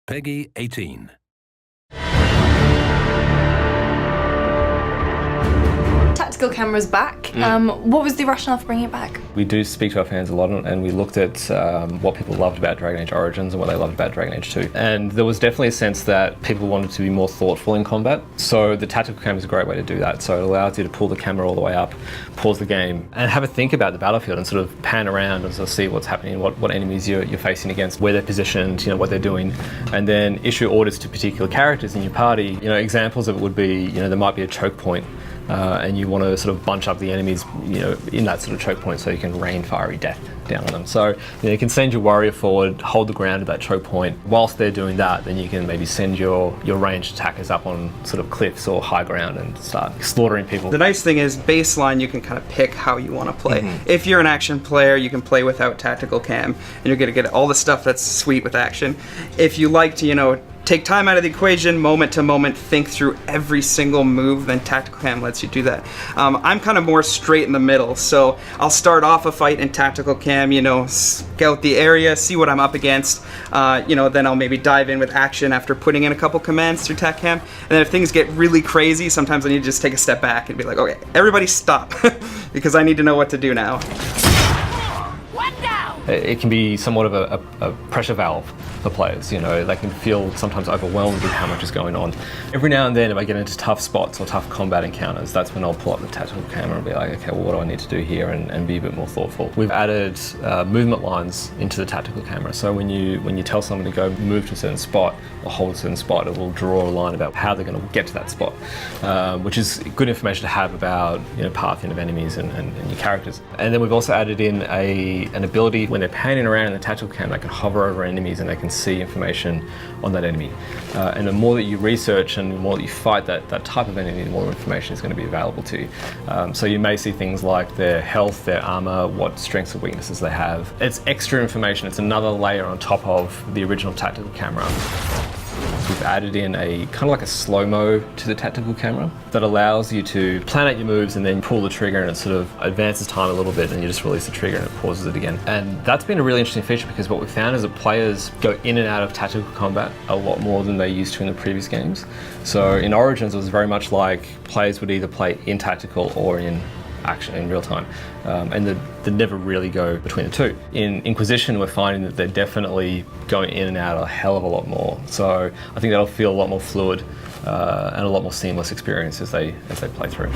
Peggy 18. Tactical camera's back. What was the rationale for bringing it back? We do speak to our fans a lot, and we looked at what people loved about Dragon Age Origins and what they loved about Dragon Age 2. And there was definitely a sense that people wanted to be more thoughtful in combat. So the tactical camera is a great way to do that. So it allows you to pull the camera all the way up, pause the game, and have a think about the battlefield and sort of pan around and sort of see what's happening, what enemies you're facing against, where they're positioned, what they're doing, and then issue orders to particular characters in your party. Examples of it would be, there might be a choke point. And you want to sort of bunch up the enemies, in that sort of choke point so you can rain fiery death down on them. So you can send your warrior forward, hold the ground at that choke point. Whilst they're doing that, then you can maybe send your ranged attackers up on sort of cliffs or high ground and start slaughtering people. The nice thing is, baseline, you can kind of pick how you want to play. If you're an action player, you can play without tactical cam, and you're going to get all the stuff that's sweet with action. If you like to, take time out of the equation, moment to moment, think through every single move, then tactical cam lets you do that. I'm kind of more straight in the middle, so I'll start off a fight in tactical cam, scout the area, see what I'm up against, then I'll maybe dive in with action after putting in a couple commands through tac cam. And then if things get really crazy, sometimes I need to just take a step back and be like, okay, everybody stop, because I need to know what to do now. It can be somewhat of a pressure valve for players. They can feel sometimes overwhelmed with how much is going on. Every now and then, if I get into tough spots or tough combat encounters, that's when I'll pull up the tactical camera and be like, okay, well, what do I need to do here, and be a bit more thoughtful. We've added movement lines into the tactical camera, so when you tell someone to go move to a certain spot or hold a certain spot, it will draw a line about how they're going to get to that spot, which is good information to have about pathing of enemies and your characters. And then we've also added in an ability when they're panning around in the tactical cam, they can hover over enemies and they can see information on that enemy. And the more that you research and the more that you fight that type of enemy, the more information is going to be available to you. So you may see things like their health, their armor, what strengths or weaknesses they have. It's extra information. It's another layer on top of the original tactical camera. We've added in a kind of like a slow-mo to the tactical camera that allows you to plan out your moves and then pull the trigger, and it sort of advances time a little bit, and you just release the trigger and it pauses it again. And that's been a really interesting feature, because what we found is that players go in and out of tactical combat a lot more than they used to in the previous games. So in Origins, it was very much like players would either play in tactical or in action in real time, and they never really go between the two. In Inquisition, we're finding that they're definitely going in and out a hell of a lot more. So I think that'll feel a lot more fluid and a lot more seamless experience as they play through.